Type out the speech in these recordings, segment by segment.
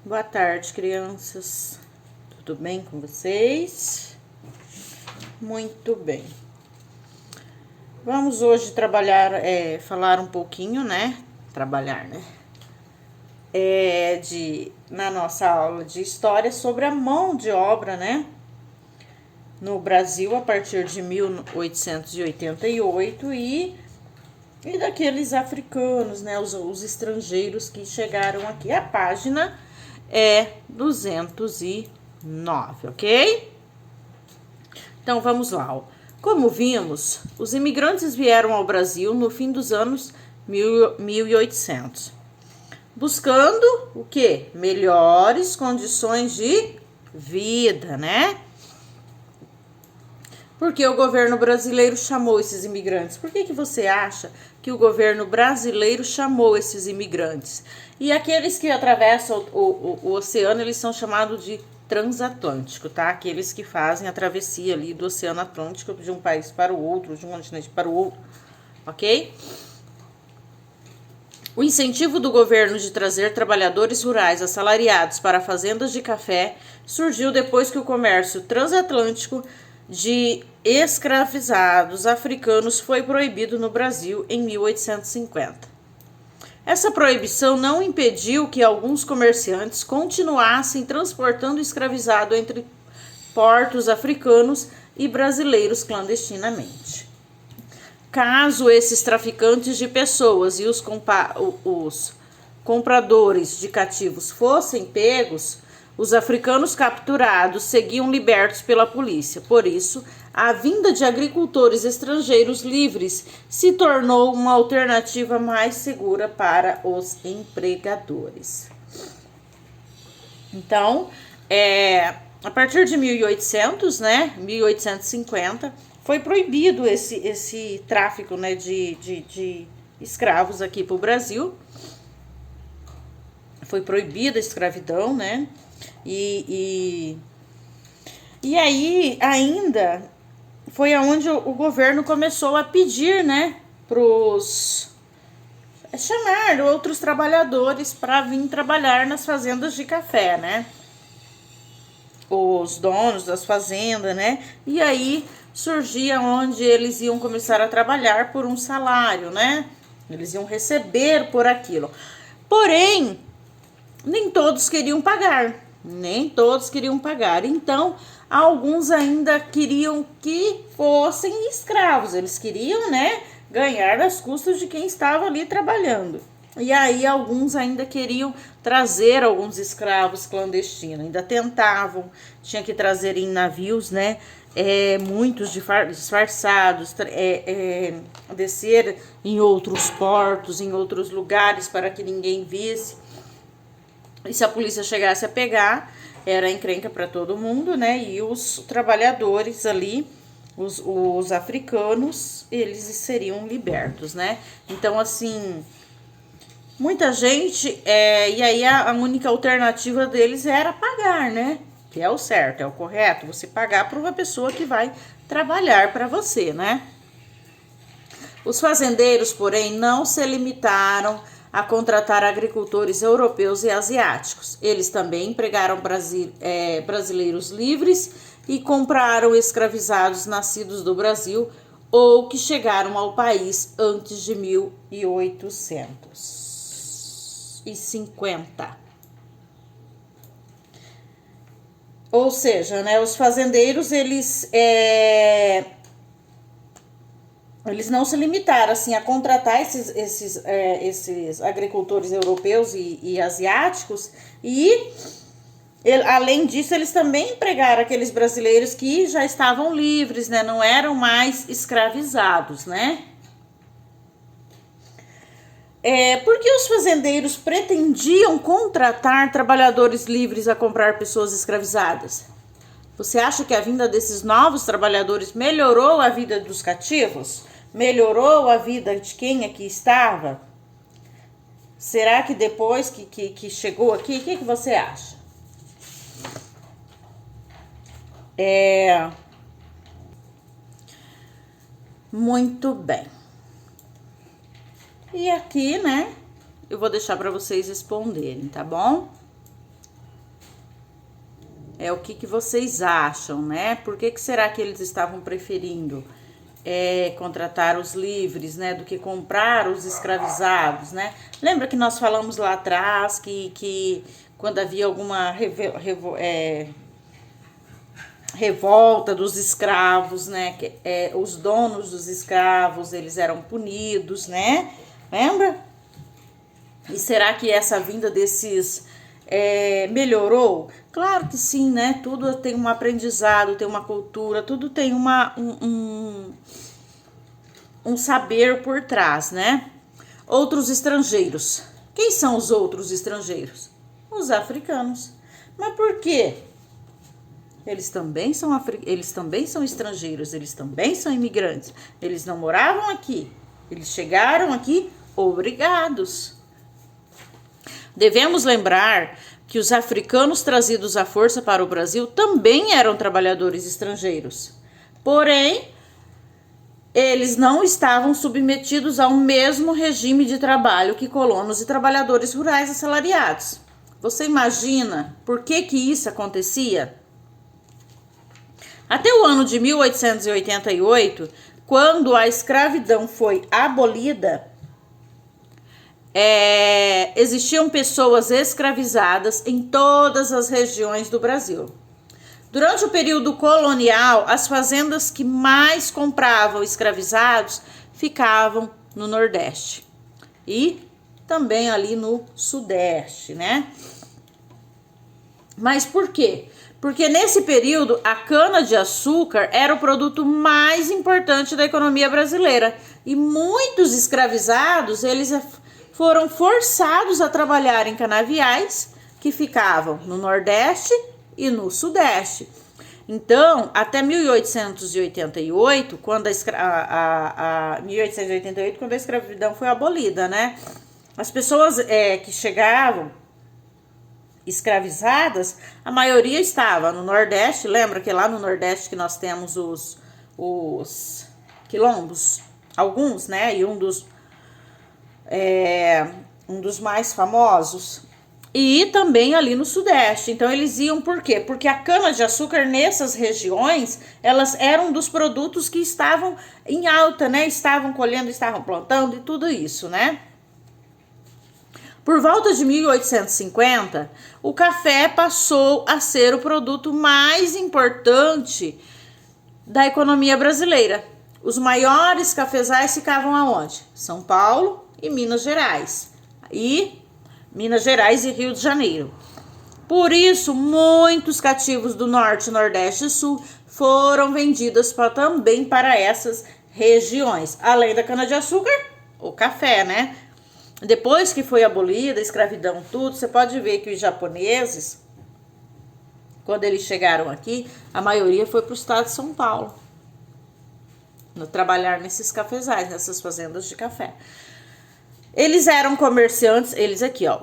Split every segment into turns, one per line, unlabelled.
Boa tarde, crianças. Tudo bem com vocês? Muito bem. Vamos hoje falar um pouquinho, né? Na nossa aula de história sobre a mão de obra, né? No Brasil a partir de 1888 e daqueles africanos, né? Os estrangeiros que chegaram aqui. A página é 209, ok? Então vamos lá. Como vimos, os imigrantes vieram ao Brasil no fim dos anos 1800, buscando o quê? Melhores condições de vida, né? Porque o governo brasileiro chamou esses imigrantes? Por que você acha que o governo brasileiro chamou esses imigrantes? E aqueles que atravessam o oceano, eles são chamados de transatlântico, tá? Aqueles que fazem a travessia ali do Oceano Atlântico de um país para o outro, de um continente para o outro, ok? O incentivo do governo de trazer trabalhadores rurais assalariados para fazendas de café surgiu depois que o comércio transatlântico de escravizados africanos foi proibido no Brasil em 1850. Essa proibição não impediu que alguns comerciantes continuassem transportando escravizado entre portos africanos e brasileiros clandestinamente. Caso esses traficantes de pessoas e os compradores de cativos fossem pegos, os africanos capturados seguiam libertos pela polícia. Por isso, a vinda de agricultores estrangeiros livres se tornou uma alternativa mais segura para os empregadores. Então, a partir de 1800, né, 1850, foi proibido esse tráfico, né, de escravos aqui para o Brasil. Foi proibida a escravidão, né? E aí ainda foi aonde o governo começou a pedir, né, chamar outros trabalhadores para vir trabalhar nas fazendas de café, né? Os donos das fazendas, né? E aí surgia onde eles iam começar a trabalhar por um salário, né? Eles iam receber por aquilo. Porém, nem todos queriam pagar. Então, alguns ainda queriam que fossem escravos. Eles queriam, né, ganhar às custas de quem estava ali trabalhando. E aí, alguns ainda queriam trazer alguns escravos clandestinos. Ainda tentavam, tinha que trazer em navios, né, muitos disfarçados, descer em outros portos, em outros lugares para que ninguém visse. E se a polícia chegasse a pegar, era encrenca para todo mundo, né? E os trabalhadores ali, os africanos, eles seriam libertos, né? Então, assim, muita gente, e aí a única alternativa deles era pagar, né? Que é o certo, é o correto, você pagar para uma pessoa que vai trabalhar para você, né? Os fazendeiros, porém, não se limitaram a contratar agricultores europeus e asiáticos. Eles também empregaram brasileiros livres e compraram escravizados nascidos do Brasil ou que chegaram ao país antes de 1850. Ou seja, né, os fazendeiros, eles não se limitaram assim a contratar esses agricultores europeus e asiáticos além disso, eles também empregaram aqueles brasileiros que já estavam livres, né? Não eram mais escravizados, né? Porque os fazendeiros pretendiam contratar trabalhadores livres a comprar pessoas escravizadas? Você acha que a vinda desses novos trabalhadores melhorou a vida dos cativos? Melhorou a vida de quem aqui estava? Será que depois que chegou aqui, o que você acha? Muito bem. E aqui, né, eu vou deixar para vocês responderem, tá bom? O que vocês acham, né? Por que será que eles estavam preferindo contratar os livres, né, do que comprar os escravizados, né? Lembra que nós falamos lá atrás que quando havia alguma revolta dos escravos, né, os donos dos escravos, eles eram punidos, né? Lembra? E será que essa vinda desses melhorou? Claro que sim, né? Tudo tem um aprendizado, tem uma cultura, tudo tem um saber por trás, né? Outros estrangeiros. Quem são os outros estrangeiros? Os africanos. Mas por quê? Eles também são estrangeiros, eles também são imigrantes. Eles não moravam aqui. Eles chegaram aqui obrigados. Devemos lembrar que os africanos trazidos à força para o Brasil também eram trabalhadores estrangeiros. Porém, eles não estavam submetidos ao mesmo regime de trabalho que colonos e trabalhadores rurais assalariados. Você imagina por que isso acontecia? Até o ano de 1888, quando a escravidão foi abolida, existiam pessoas escravizadas em todas as regiões do Brasil. Durante o período colonial, as fazendas que mais compravam escravizados ficavam no Nordeste e também ali no Sudeste, né? Mas por quê? Porque nesse período a cana-de-açúcar era o produto mais importante da economia brasileira e muitos escravizados eles foram forçados a trabalhar em canaviais que ficavam no Nordeste e no Sudeste. Então, até 1888, quando a escravidão foi abolida, né? As pessoas que chegavam escravizadas, a maioria estava no Nordeste. Lembra que lá no Nordeste que nós temos os quilombos? Alguns, né? E um dos mais famosos. E também ali no Sudeste. Então eles iam por quê? Porque a cana-de-açúcar nessas regiões, elas eram dos produtos que estavam em alta, né? Estavam colhendo, estavam plantando e tudo isso, né? Por volta de 1850, o café passou a ser o produto mais importante da economia brasileira. Os maiores cafezais ficavam aonde? São Paulo e Minas Gerais. Minas Gerais e Rio de Janeiro. Por isso, muitos cativos do Norte, Nordeste e Sul foram vendidos também para essas regiões. Além da cana-de-açúcar, o café, né? Depois que foi abolida a escravidão, tudo, você pode ver que os japoneses, quando eles chegaram aqui, a maioria foi para o estado de São Paulo, trabalhar nesses cafezais, nessas fazendas de café. Eles eram comerciantes, eles aqui, ó,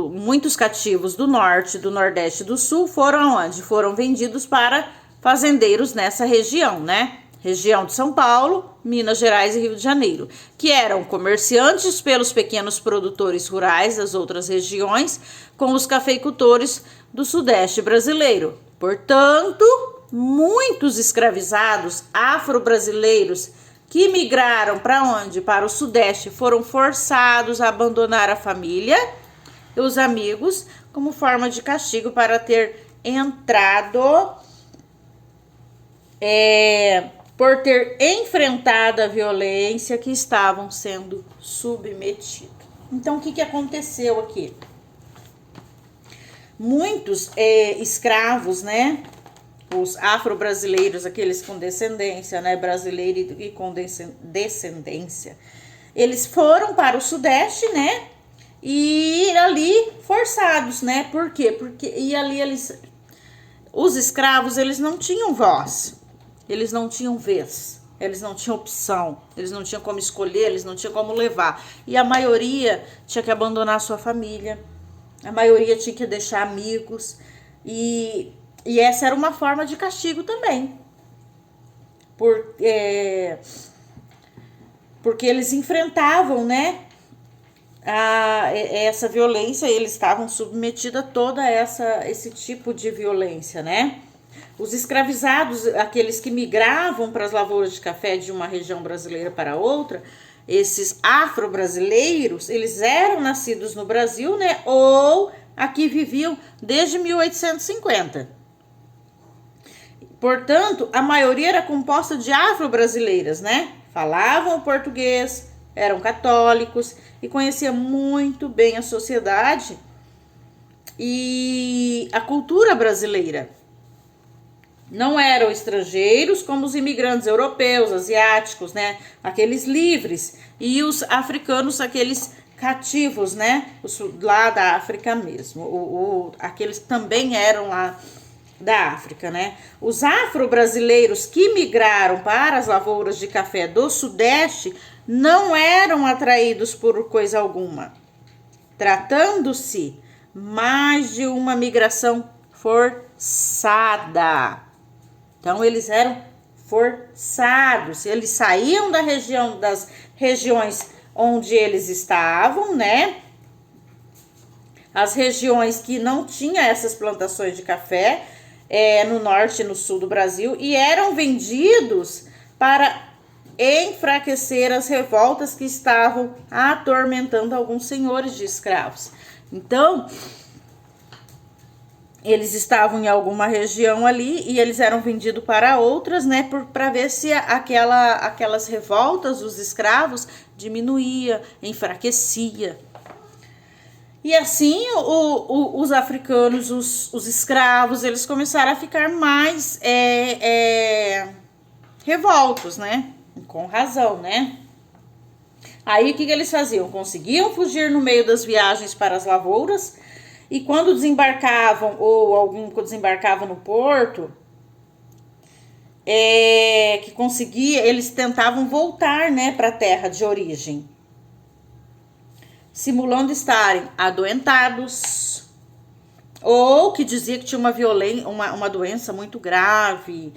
muitos cativos do Norte, do Nordeste e do Sul foram aonde? Foram vendidos para fazendeiros nessa região, né? Região de São Paulo, Minas Gerais e Rio de Janeiro, que eram comerciantes pelos pequenos produtores rurais das outras regiões com os cafeicultores do Sudeste brasileiro. Portanto, muitos escravizados afro-brasileiros que migraram para onde? Para o Sudeste, foram forçados a abandonar a família e os amigos como forma de castigo para ter entrado, por ter enfrentado a violência que estavam sendo submetidos. Então, o que aconteceu aqui? Muitos escravos, né? Os afro-brasileiros, aqueles com descendência, né, brasileira e com descendência, eles foram para o Sudeste, né, e ali forçados, né, por quê? Porque os escravos, eles não tinham voz, eles não tinham vez, eles não tinham opção, eles não tinham como escolher, eles não tinham como levar, e a maioria tinha que abandonar sua família, a maioria tinha que deixar amigos, e essa era uma forma de castigo também. Porque eles enfrentavam, né, essa violência, eles estavam submetidos a esse tipo de violência, né? Os escravizados, aqueles que migravam para as lavouras de café de uma região brasileira para outra, esses afro-brasileiros, eles eram nascidos no Brasil, né? Ou aqui viviam desde 1850. Portanto, a maioria era composta de afro-brasileiras, né? Falavam português, eram católicos e conheciam muito bem a sociedade e a cultura brasileira. Não eram estrangeiros como os imigrantes europeus, asiáticos, né? Aqueles livres. E os africanos, aqueles cativos, né? Lá da África mesmo. Aqueles também eram lá da África, né? Os afro-brasileiros que migraram para as lavouras de café do Sudeste não eram atraídos por coisa alguma, tratando-se mais de uma migração forçada. Então, eles eram forçados, eles saíam das regiões onde eles estavam, né? As regiões que não tinham essas plantações de café, no norte e no sul do Brasil, e eram vendidos para enfraquecer as revoltas que estavam atormentando alguns senhores de escravos. Então, eles estavam em alguma região ali e eles eram vendidos para outras, né, para ver se aquelas revoltas dos escravos diminuía, enfraquecia. E assim os africanos, os escravos, eles começaram a ficar mais revoltos, né? Com razão, né? Aí o que eles faziam? Conseguiam fugir no meio das viagens para as lavouras e quando desembarcavam ou algum desembarcava no porto, que conseguia, eles tentavam voltar, né, para a terra de origem, simulando estarem adoentados ou que dizia que tinha uma doença muito grave,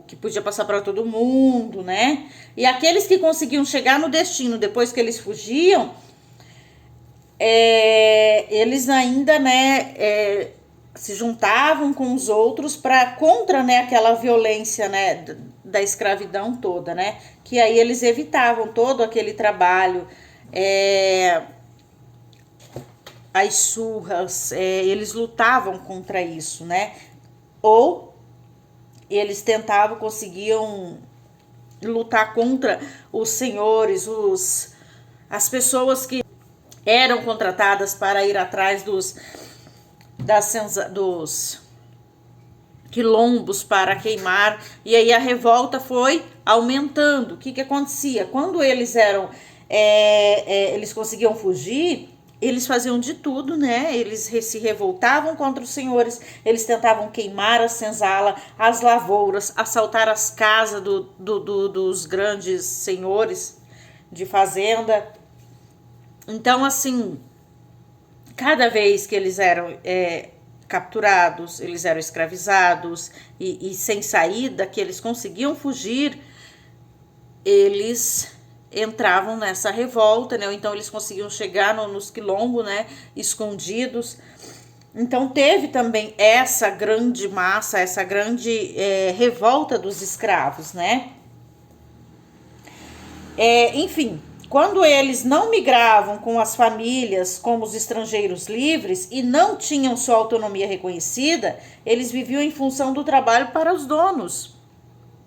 que podia passar para todo mundo, né? E aqueles que conseguiam chegar no destino depois que eles fugiam, eles ainda, né, se juntavam com os outros contra, né, aquela violência, né, da escravidão toda, né? Que aí eles evitavam todo aquele trabalho, as surras, eles lutavam contra isso, né? Ou eles conseguiam lutar contra os senhores, as pessoas que eram contratadas para ir atrás dos quilombos para queimar, e aí a revolta foi aumentando. O que acontecia? Quando eles eles conseguiam fugir, eles faziam de tudo, né? Eles se revoltavam contra os senhores, eles tentavam queimar a senzala, as lavouras, assaltar as casas dos grandes senhores de fazenda. Então, assim, cada vez que eles eram capturados, eles eram escravizados e sem saída, que eles conseguiam fugir, eles entravam nessa revolta, né? Então eles conseguiam chegar nos quilombos, né, escondidos. Então teve também essa grande massa, essa grande revolta dos escravos, né? Enfim, quando eles não migravam com as famílias como os estrangeiros livres e não tinham sua autonomia reconhecida, eles viviam em função do trabalho para os donos.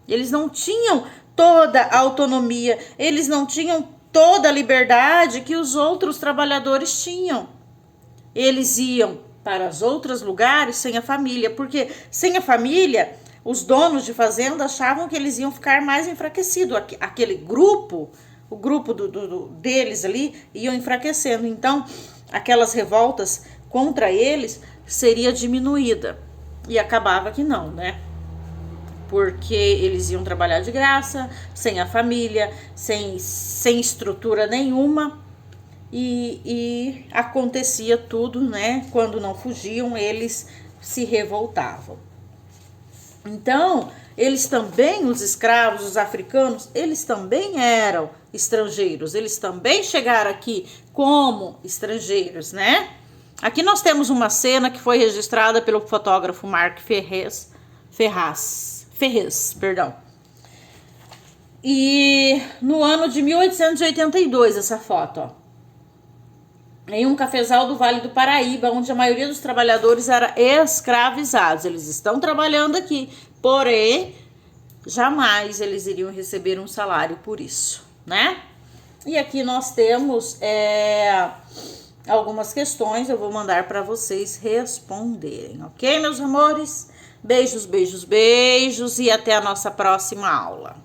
Eles não tinham toda a autonomia, eles não tinham toda a liberdade que os outros trabalhadores tinham. Eles iam para os outros lugares sem a família, porque sem a família, os donos de fazenda achavam que eles iam ficar mais enfraquecidos. Aquele grupo, o grupo deles ali, iam enfraquecendo. Então, aquelas revoltas contra eles seria diminuída. E acabava que não, né? Porque eles iam trabalhar de graça, sem a família, sem estrutura nenhuma, e acontecia tudo, né? Quando não fugiam, eles se revoltavam. Então, eles também, os escravos, os africanos, eles também eram estrangeiros, eles também chegaram aqui como estrangeiros, né? Aqui nós temos uma cena que foi registrada pelo fotógrafo Mark Ferrez, perdão. E no ano de 1882, essa foto, ó, em um cafezal do Vale do Paraíba, onde a maioria dos trabalhadores era escravizados. Eles estão trabalhando aqui, porém, jamais eles iriam receber um salário por isso, né? E aqui nós temos algumas questões, eu vou mandar para vocês responderem, ok, meus amores? Beijos, beijos, beijos e até a nossa próxima aula.